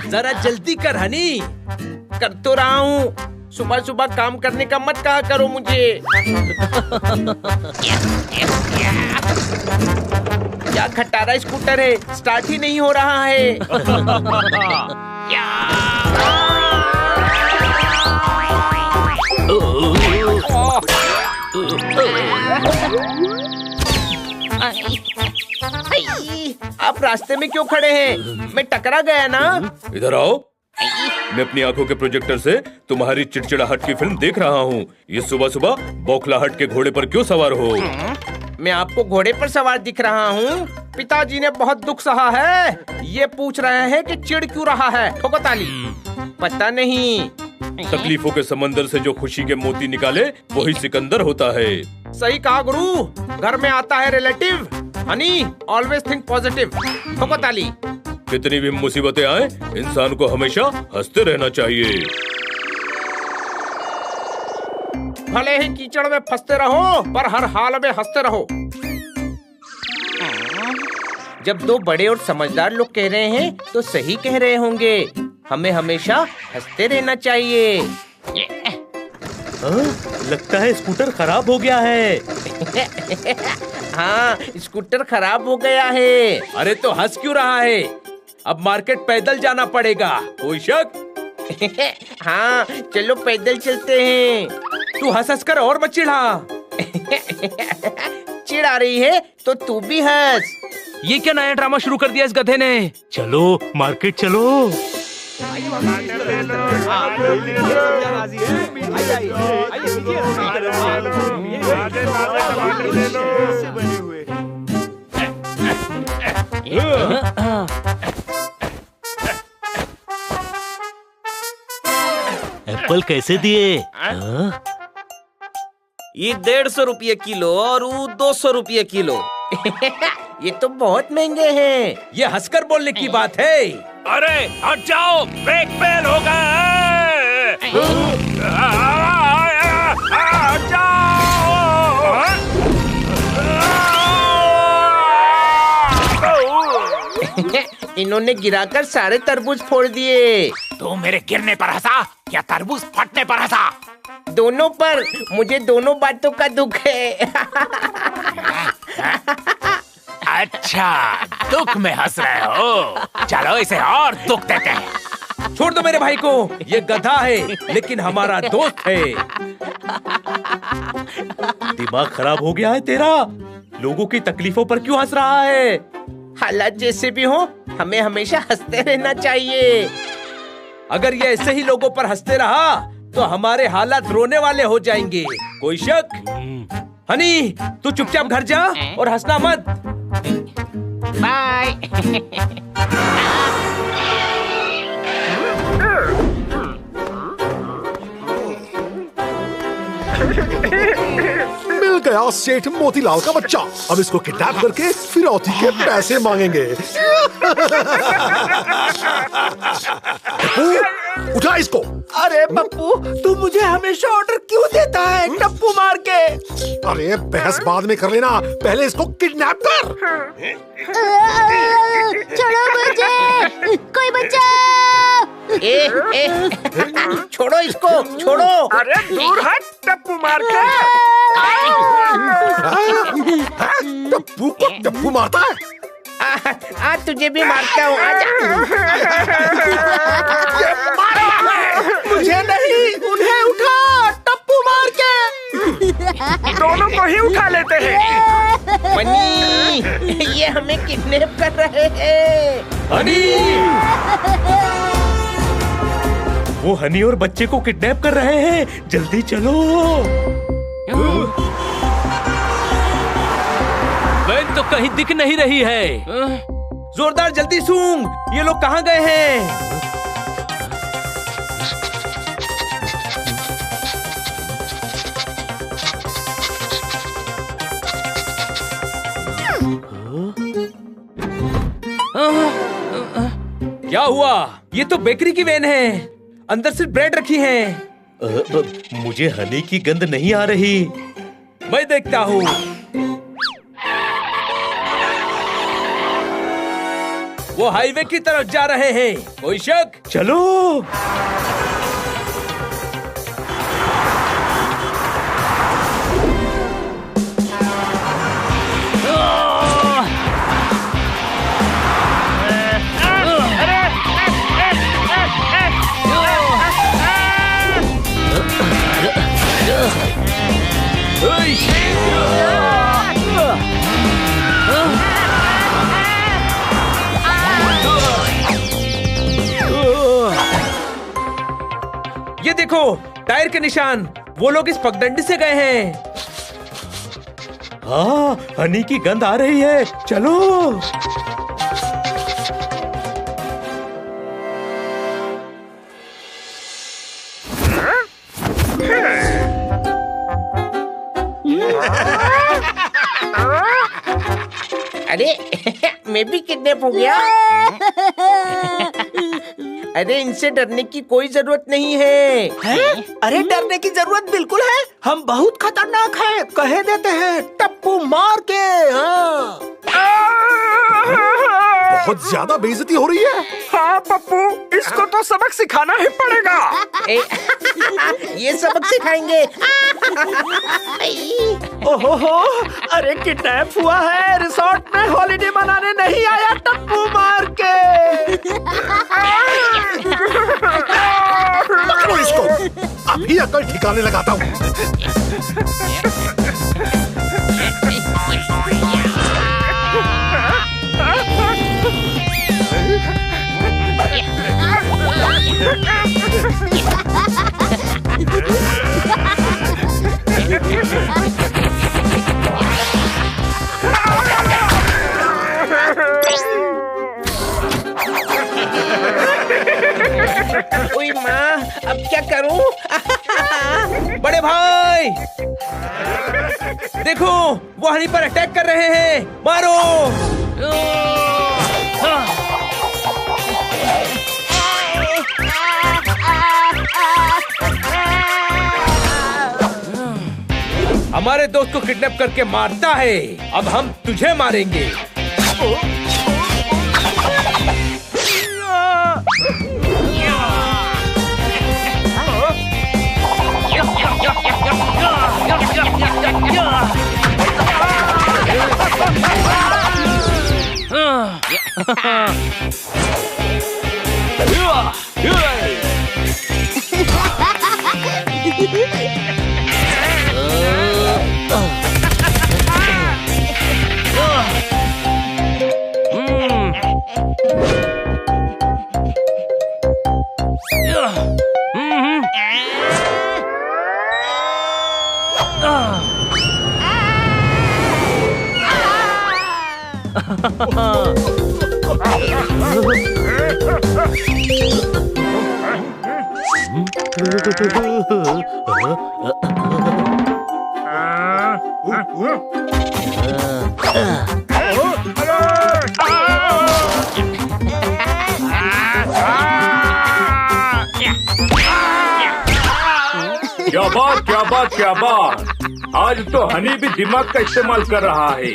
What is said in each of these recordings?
जरा जल्दी कर हनी। कर तो रहा हूँ। सुबह सुबह काम करने का मत कहा करो मुझे। क्या खटारा स्कूटर है, स्टार्ट ही नहीं हो रहा है। आप रास्ते में क्यों खड़े हैं? मैं टकरा गया ना। इधर आओ। मैं अपनी आंखों के प्रोजेक्टर से तुम्हारी चिड़चिड़ाहट की फिल्म देख रहा हूँ। ये सुबह सुबह बौखलाहट के घोड़े पर क्यों सवार हो? मैं आपको घोड़े पर सवार दिख रहा हूँ। पिताजी ने बहुत दुख सहा है। ये पूछ रहे हैं कि चिढ़ क्यों रहा है। ठोको ताली। पता नहीं। तकलीफों के समंदर से जो खुशी के मोती निकाले वही सिकंदर होता है। सही कहा गुरु। घर में आता है relative. Honey, always think positive. ठोको ताली। कितनी भी मुसीबतें आए, इंसान को हमेशा हंसते रहना चाहिए। भले ही कीचड़ में फंसते रहो, पर हर हाल में हंसते रहो। जब दो बड़े और समझदार लोग कह रहे हैं, तो सही कह रहे होंगे। हमें हमेशा हंसते रहना चाहिए। लगता है स्कूटर खराब हो गया है। हाँ, स्कूटर खराब हो गया है। अरे तो हंस क्यों रहा है? अब मार्केट पैदल जाना पड़ेगा। कोई शक? हाँ, चलो पैदल चलते हैं। तू हंस हंस कर और मत चिढ़ा। चिढ़ आ रही है तो तू भी हंस। ये क्या नया ड्रामा शुरू कर दिया इस गधे ने? चलो मार्केट चलो। एप्पल कैसे दिए? ये 150 रुपये किलो और वो 200 रुपये किलो। ये तो बहुत महंगे हैं। ये हंसकर बोलने की बात है। अरे हट जाओ, ब्रेक फेल हो गए। हट जाओ। इन्होंने गिराकर सारे तरबूज फोड़ दिए। तू मेरे गिरने पर हंसा या तरबूज फटने पर हंसा? दोनों पर। मुझे दोनों बातों का दुख है। अच्छा, दुख में हंस रहे हो। चलो इसे और दुख देते हैं। छोड़ दो मेरे भाई को। ये गधा है लेकिन हमारा दोस्त है। दिमाग खराब हो गया है तेरा? लोगों की तकलीफों पर क्यों हंस रहा है? हालात जैसे भी हो, हमें हमेशा हंसते रहना चाहिए। अगर ये ऐसे ही लोगों पर हंसते रहा तो हमारे हालात रोने वाले हो जाएंगे। कोई शक? हनी, तू चुपचाप घर जा और हंसना मत। बाय। मिल गया सेठ मोतीलाल का बच्चा। अब इसको किडनैप करके फिरौती के पैसे मांगेंगे। उठा इसको। अरे पप्पू, तू मुझे हमेशा ऑर्डर क्यों देता है टप्पू मार के? अरे बहस बाद में कर लेना, पहले इसको किडनैप कर। छोड़ो मुझे, कोई बच्चा। छोड़ो इसको, छोड़ो। अरे दूर हट टप्पू मार के। टप्पू को टप्पू मारता है? तुझे भी मारता हूँ। मुझे नहीं, उन्हें उठा टप्पू मार के। दोनों को ही उठा लेते हैं। बनी, ये हमें किडनैप कर रहे हैं। हनी! वो हनी और बच्चे को किडनैप कर रहे हैं। जल्दी चलो। वैन तो कहीं दिख नहीं रही है। जोरदार जल्दी सूंघ। ये लोग कहाँ गए हैं? क्या हुआ? ये तो बेकरी की वैन है। अंदर सिर्फ ब्रेड रखी है। मुझे हनी की गंध नहीं आ रही। मैं देखता हूँ। वो हाईवे की तरफ जा रहे हैं। कोई शक? चलो। ये देखो टायर के निशान। वो लोग इस पगडंडी से गए हैं। हाँ, हनी की गंध आ रही है। चलो। अरे मैं भी किडनैप हो गया। अरे इनसे डरने की कोई जरूरत नहीं है। अरे डरने की जरूरत बिल्कुल है। हम बहुत खतरनाक हैं, कह देते हैं टप्पू मार के। हाँ। बहुत ज्यादा बेइज्जती हो रही है। हाँ पप्पू, इसको तो सबक सिखाना ही पड़ेगा। ये सबक सिखाएंगे। ओहो, अरे किडनैप हुआ है, रिसोर्ट में हॉलिडे मनाने नहीं आया टप्पू मार के। पकड़ो इसको, अभी अकल ठिकाने लगाता हूँ। ओए माँ, अब क्या करूं? बड़े भाई, देखो वो हनी पर अटैक कर रहे हैं। मारो। हमारे दोस्त को किडनैप करके मारता है। अब हम तुझे मारेंगे। क्या बात, क्या बात, क्या बात। आज तो हनी भी दिमाग का इस्तेमाल कर रहा है।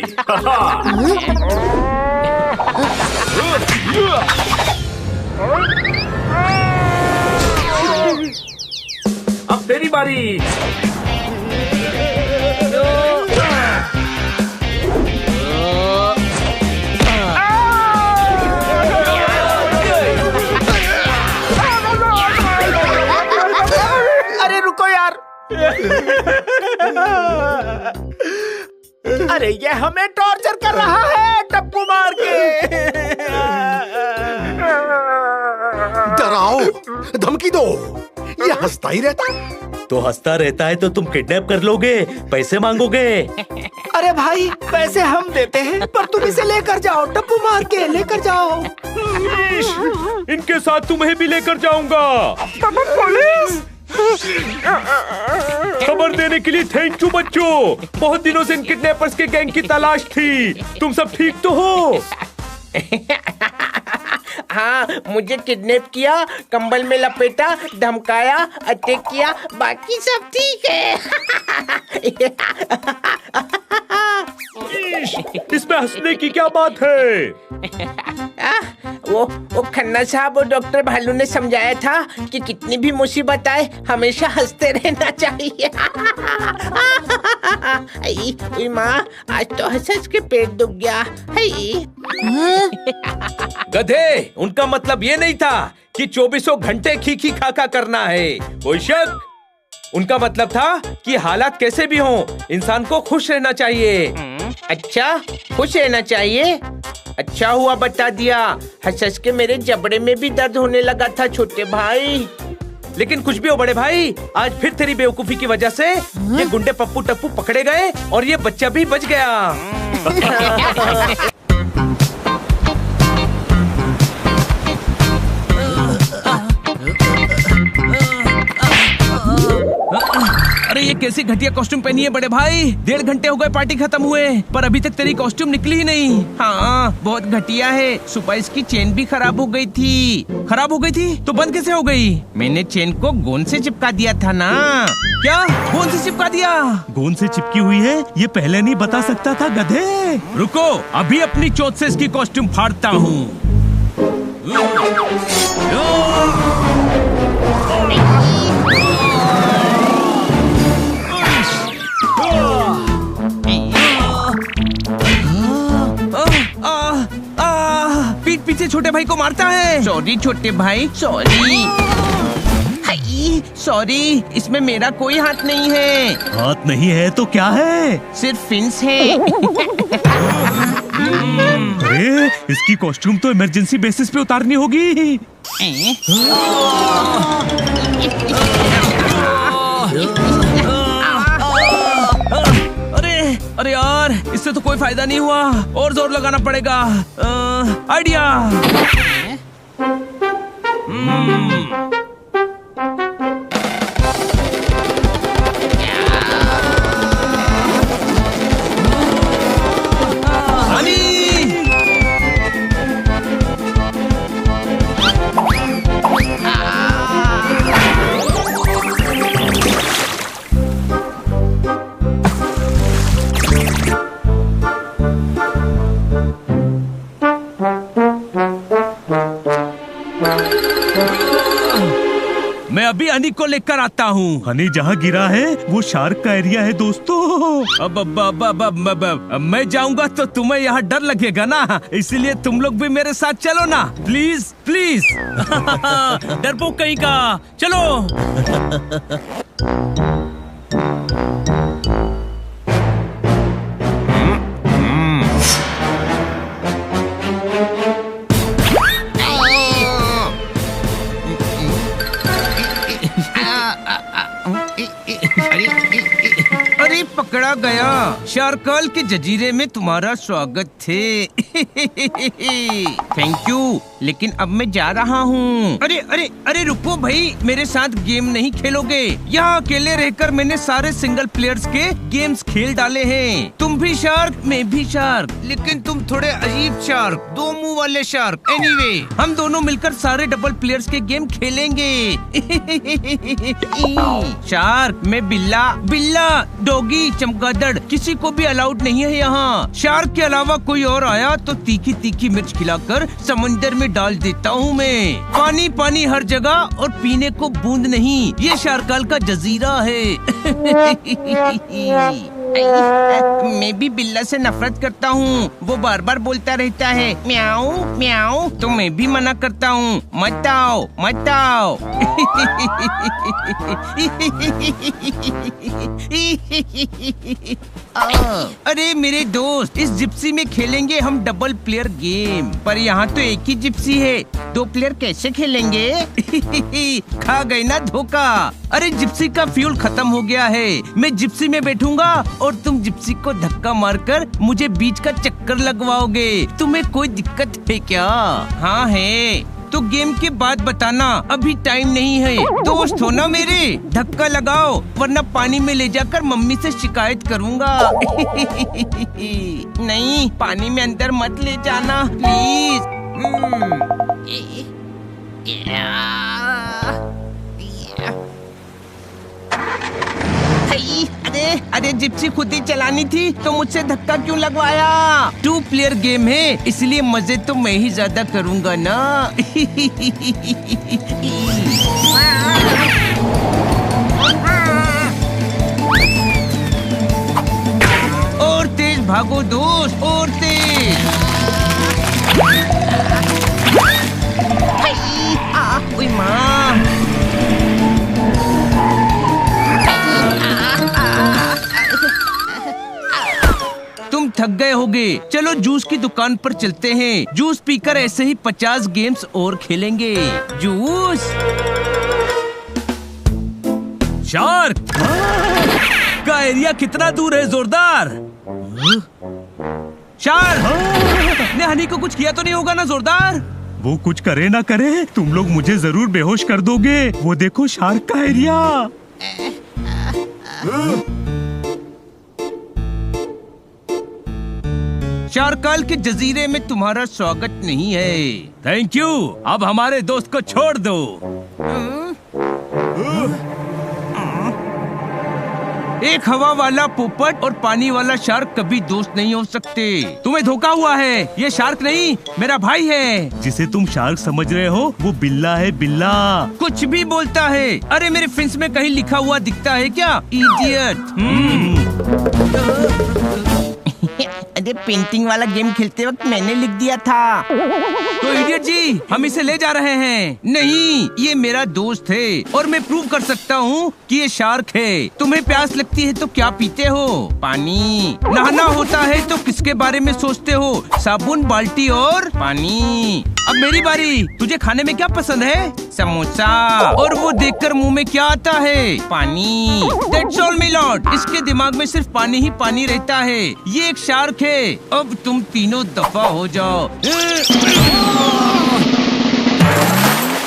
अब तेरी बारी। अरे रुको यार। अरे ये हमें टॉर्चर कर रहा है टप्पू मार के। डराओ, धमकी दो। ये हंसता ही रहता। तो हंसता रहता है तो तुम किडनैप कर लोगे, पैसे मांगोगे। अरे भाई, पैसे हम देते हैं, पर तुम इसे लेकर जाओ टप्पू मार के, लेकर जाओ। इनके साथ तुम्हें भी लेकर जाऊंगा। पुलिस! खबर देने के लिए थैंक यू बच्चों। बहुत दिनों से इन किडनैपर्स के गैंग की तलाश थी। तुम सब ठीक तो हो? हाँ, मुझे किडनैप किया, कंबल में लपेटा, धमकाया, अटैक किया, बाकी सब ठीक है। इसमें हंसने की क्या बात है? वो खन्ना साहब और डॉक्टर भालू ने समझाया था कि कितनी भी मुसीबत आए हमेशा हंसते रहना चाहिए। आई माँ, आज तो हंस के पेट दुख गया। गधे, उनका मतलब ये नहीं था कि 24 घंटे खी खाका करना है। कोई शक? उनका मतलब था कि हालात कैसे भी हों, इंसान को खुश रहना चाहिए। अच्छा, खुश रहना चाहिए। अच्छा हुआ बता दिया, हंस के मेरे जबड़े में भी दर्द होने लगा था छोटे भाई। लेकिन कुछ भी हो बड़े भाई, आज फिर तेरी बेवकूफी की वजह से ये गुंडे पप्पू टप्पू पकड़े गए और ये बच्चा भी बच गया। अरे ये कैसी घटिया कॉस्ट्यूम पहनी है बड़े भाई? 1.5 घंटे हो गए पार्टी खत्म हुए, पर अभी तक तेरी कॉस्ट्यूम निकली ही नहीं। हाँ, बहुत घटिया है। सुबह इसकी चेन भी खराब हो गई थी। खराब हो गई थी तो बंद कैसे हो गई? मैंने चेन को गोंद से चिपका दिया था ना। क्या गोंद से चिपका दिया? गोंद से चिपकी हुई है, ये पहले नहीं बता सकता था गधे। रुको, अभी अपनी चोट से इसकी कॉस्ट्यूम फाड़ता हूँ। पीठ पीछे छोटे भाई को मारता है। सॉरी छोटे भाई, सॉरी। सॉरी, इसमें मेरा कोई हाथ नहीं है। हाथ नहीं है तो क्या है? सिर्फ फिन्स है। अरे इसकी कॉस्ट्यूम तो इमरजेंसी बेसिस पे उतारनी होगी। अरे यार, इससे तो कोई फायदा नहीं हुआ, और जोर लगाना पड़ेगा। आइडिया। मैं अभी हनी को लेकर आता हूँ। हनी जहाँ गिरा है वो शार्क का एरिया है दोस्तों। अब मैं जाऊंगा तो तुम्हें यहाँ डर लगेगा ना, इसीलिए तुम लोग भी मेरे साथ चलो ना, प्लीज प्लीज। डरपोक कहीं का, चलो। अरे पकड़ा गया। शार्कल के जजीरे में तुम्हारा स्वागत थे। थैंक यू, लेकिन अब मैं जा रहा हूँ। अरे अरे अरे रुको भाई, मेरे साथ गेम नहीं खेलोगे? यहाँ अकेले रहकर मैंने सारे सिंगल प्लेयर्स के गेम्स खेल डाले हैं। तुम भी शार्क, मैं भी शार्क, लेकिन तुम थोड़े अजीब शार्क, 2 मुंह वाले शार्क। एनीवे, हम दोनों मिलकर सारे डबल प्लेयर्स के गेम खेलेंगे। शार्क, मैं बिल्ला, बिल्ला, डॉगी, चमगादड़, किसी को भी अलाउड नहीं है यहाँ। शार्क के अलावा कोई और आया तो तीखी तीखी मिर्च खिलाकर समंदर में डाल देता हूँ मैं। पानी पानी हर जगह और पीने को बूंद नहीं, ये शार्काल का जजीरा है। मैं भी बिल्ला से नफरत करता हूँ, वो बार बार बोलता रहता है म्याऊ म्याऊ, तो मैं भी मना करता हूँ, मत आओ मत आओ। अरे मेरे दोस्त, इस जिप्सी में खेलेंगे हम डबल प्लेयर गेम, पर यहाँ तो एक ही जिप्सी है, 2 प्लेयर कैसे खेलेंगे? खा गए ना धोखा। अरे जिप्सी का फ्यूल खत्म हो गया है, मैं जिप्सी में बैठूंगा और तुम जिप्सी को धक्का मारकर मुझे बीच का चक्कर लगवाओगे। तुम्हें कोई दिक्कत है क्या? हाँ है। तो गेम के बाद बताना, अभी टाइम नहीं है। दोस्त हो ना मेरे, धक्का लगाओ वरना पानी में ले जाकर मम्मी से शिकायत करूँगा। नहीं, पानी में अंदर मत ले जाना प्लीज। अरे जिप्सी खुद ही चलानी थी तो मुझसे धक्का क्यों लगवाया? 2 प्लेयर गेम है इसलिए मजे तो मैं ही ज्यादा करूंगा ना। और तेज भागो दोस्त, और तेज। ओए माँ, तुम थक गए होगे, चलो जूस की दुकान पर चलते हैं। जूस पीकर ऐसे ही 50 गेम्स और खेलेंगे। जूस। शार्क का एरिया कितना दूर है जोरदार? शार्क ने हनी को कुछ किया तो नहीं होगा ना जोरदार? वो कुछ करे ना करे, तुम लोग मुझे जरूर बेहोश कर दोगे। वो देखो शार्क का एरिया। शार्काल के जजीरे में तुम्हारा स्वागत नहीं है। Thank you. अब हमारे दोस्त को छोड़ दो। एक हवा वाला पोपट और पानी वाला शार्क कभी दोस्त नहीं हो सकते। तुम्हें धोखा हुआ है, ये शार्क नहीं मेरा भाई है। जिसे तुम शार्क समझ रहे हो वो बिल्ला है, बिल्ला। कुछ भी बोलता है। अरे मेरे फेंस में कहीं लिखा हुआ दिखता है क्या? इडियट। अरे पेंटिंग वाला गेम खेलते वक्त मैंने लिख दिया था। तो इडियट जी, हम इसे ले जा रहे हैं। नहीं, ये मेरा दोस्त है और मैं प्रूव कर सकता हूँ कि ये शार्क है। तुम्हें प्यास लगती है तो क्या पीते हो? पानी। नहाना होता है तो किसके बारे में सोचते हो? साबुन, बाल्टी और पानी। अब मेरी बारी। तुझे खाने में क्या पसंद है? समोसा। और वो देखकर मुंह में क्या आता है? पानी। That's all my lord। इसके दिमाग में सिर्फ पानी ही पानी रहता है। ये एक शार्क है। अब तुम तीनों दफा हो जाओ।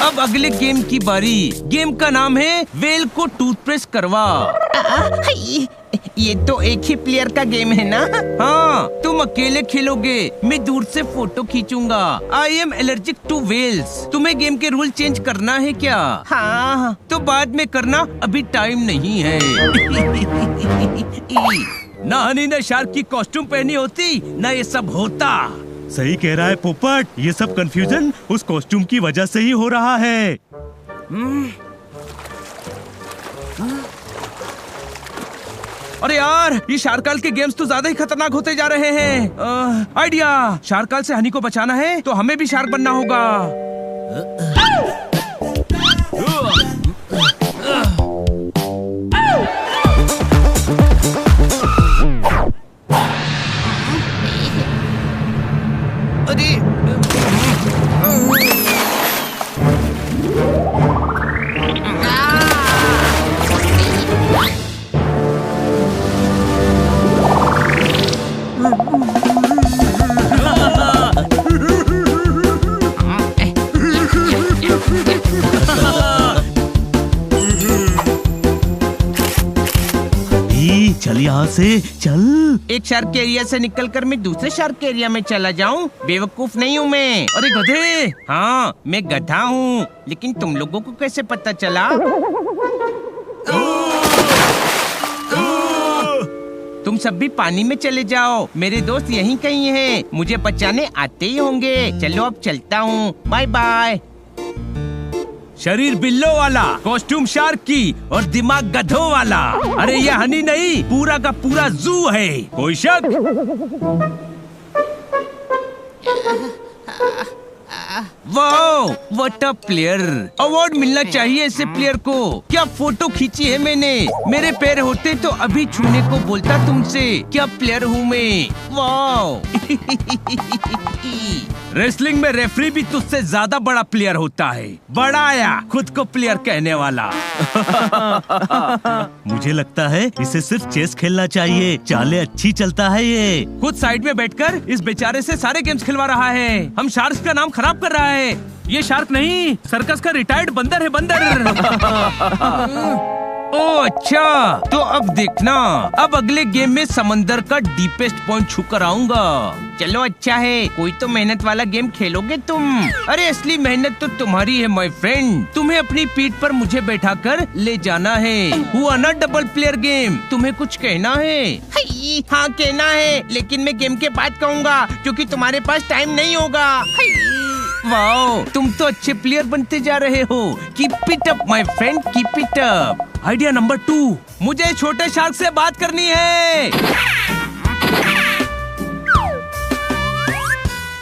अब अगले गेम की बारी। गेम का नाम है वेल को टूथब्रश करवा। ये तो एक ही प्लेयर का गेम है ना? हाँ, तुम अकेले खेलोगे, मैं दूर से फोटो खींचूंगा। I am allergic to wells. तुम्हें गेम के रूल चेंज करना है क्या? हाँ, तो बाद में करना, अभी टाइम नहीं है। ना हनी ने शार्क की कॉस्ट्यूम पहनी होती ना ये सब होता। सही कह रहा है पोपट, ये सब कंफ्यूजन उस कॉस्ट्यूम की वजह से ही हो रहा है। अरे यार, ये शार्काल के गेम्स तो ज्यादा ही खतरनाक होते जा रहे हैं। आइडिया, शार्काल से हनी को बचाना है तो हमें भी शार्क बनना होगा। चल यहाँ से चल। एक शार्क के एरिया से निकलकर मैं दूसरे शार्क के एरिया में चला जाऊं? बेवकूफ नहीं हूँ मैं। अरे गधे। हाँ, मैं गधा हूँ, लेकिन तुम लोगों को कैसे पता चला? तुम सब भी पानी में चले जाओ, मेरे दोस्त यहीं कहीं हैं, मुझे बचाने आते ही होंगे। चलो अब चलता हूँ, बाय बाय। शरीर बिल्लो वाला, कॉस्ट्यूम शार्क की और दिमाग गधों वाला। अरे ये हनी नहीं, पूरा का पूरा जू है। कोई शक? Wow, what a player. Award मिलना चाहिए ऐसे प्लेयर को। क्या फोटो खींची है मैंने। मेरे पैर होते तो अभी छूने को बोलता तुमसे। क्या प्लेयर हूँ मैं। वाओ। रेसलिंग में रेफरी भी तुझसे ज्यादा बड़ा प्लेयर होता है। बड़ा आया खुद को प्लेयर कहने वाला। मुझे लगता है इसे सिर्फ चेस खेलना चाहिए, चालें अच्छी चलता है ये। खुद साइड में बैठकर इस बेचारे से सारे गेम्स खिलवा रहा है। हम शार्क्स का नाम खराब कर रहा है। ये शार्क नहीं, सर्कस का रिटायर्ड बंदर है, बंदर। ओह अच्छा, तो अब देखना, अब अगले गेम में समंदर का डीपेस्ट पॉइंट छू कर आऊंगा। चलो अच्छा है, कोई तो मेहनत वाला गेम खेलोगे तुम। अरे असली मेहनत तो तुम्हारी है माय फ्रेंड। तुम्हें अपनी पीठ पर मुझे बैठाकर ले जाना है। हुआ ना डबल प्लेयर गेम? तुम्हें कुछ कहना है? हाँ कहना है, लेकिन मैं गेम के बाद कहूँगा क्योंकि तुम्हारे पास टाइम नहीं होगा। वाओ, तुम तो अच्छे प्लेयर बनते जा रहे हो। Keep it up my friend, keep it up. Idea number 2, मुझे छोटे शार्क से बात करनी है।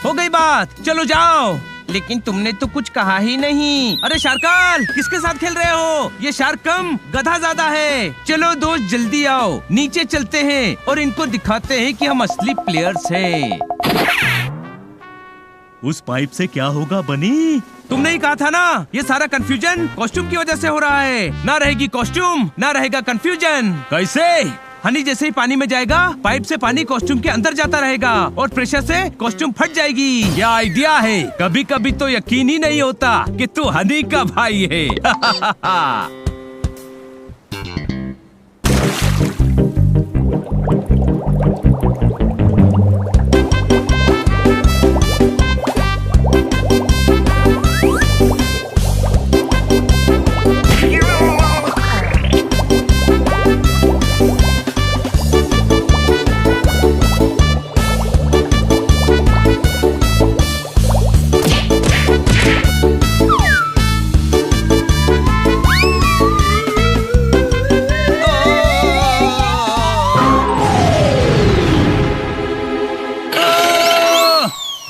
हो गई बात, चलो जाओ। लेकिन तुमने तो कुछ कहा ही नहीं। अरे शार्काल, किसके साथ खेल रहे हो? ये शार्क कम, गधा ज्यादा है। चलो दोस्त जल्दी आओ, नीचे चलते हैं और इनको दिखाते हैं कि हम असली प्लेयर्स हैं। उस पाइप से क्या होगा बनी? तुमने ही कहा था ना, ये सारा कंफ्यूजन कॉस्ट्यूम की वजह से हो रहा है। ना रहेगी कॉस्ट्यूम, ना रहेगा कंफ्यूजन। कैसे? हनी जैसे ही पानी में जाएगा, पाइप से पानी कॉस्ट्यूम के अंदर जाता रहेगा और प्रेशर से कॉस्ट्यूम फट जाएगी। यह आइडिया है। कभी कभी तो यकीन ही नहीं होता कि तू हनी का भाई है।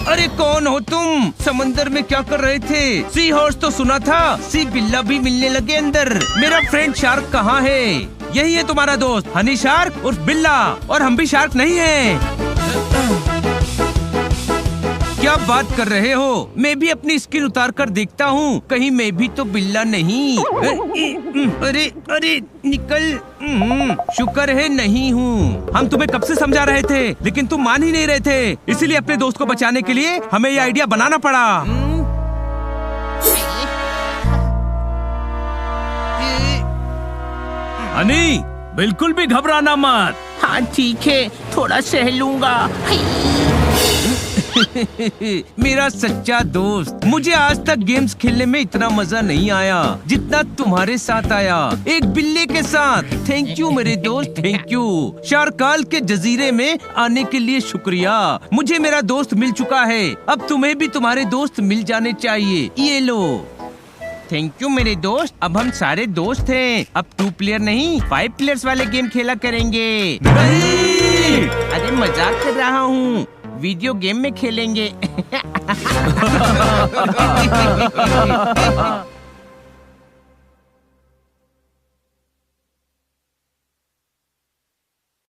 अरे कौन हो तुम? समंदर में क्या कर रहे थे? सी हॉर्स तो सुना था, सी बिल्ला भी मिलने लगे अंदर। मेरा फ्रेंड शार्क कहाँ है? यही है तुम्हारा दोस्त हनी शार्क उर्फ बिल्ला, और हम भी शार्क नहीं हैं। क्या बात कर रहे हो? मैं भी अपनी स्किन उतार कर देखता हूँ, कहीं मैं भी तो बिल्ला नहीं। अरे अरे निकल। शुक्र है नहीं हूँ। हम तुम्हें कब से समझा रहे थे, लेकिन तुम मान ही नहीं रहे थे। इसीलिए अपने दोस्त को बचाने के लिए हमें ये आइडिया बनाना पड़ा। हनी, बिल्कुल भी घबराना मत। हाँ ठीक है, थोड़ा सह लूंगा। मेरा सच्चा दोस्त, मुझे आज तक गेम्स खेलने में इतना मजा नहीं आया जितना तुम्हारे साथ आया, एक बिल्ले के साथ। थैंक यू मेरे दोस्त, थैंक यू। शार्काल के जजीरे में आने के लिए शुक्रिया। मुझे मेरा दोस्त मिल चुका है, अब तुम्हें भी तुम्हारे दोस्त मिल जाने चाहिए। ये लो। थैंक यू मेरे दोस्त। अब हम सारे दोस्त हैं। अब 2 प्लेयर नहीं 5 प्लेयर्स वाले गेम खेला करेंगे। अरे मजाक कर रहा हूँ, वीडियो गेम में खेलेंगे।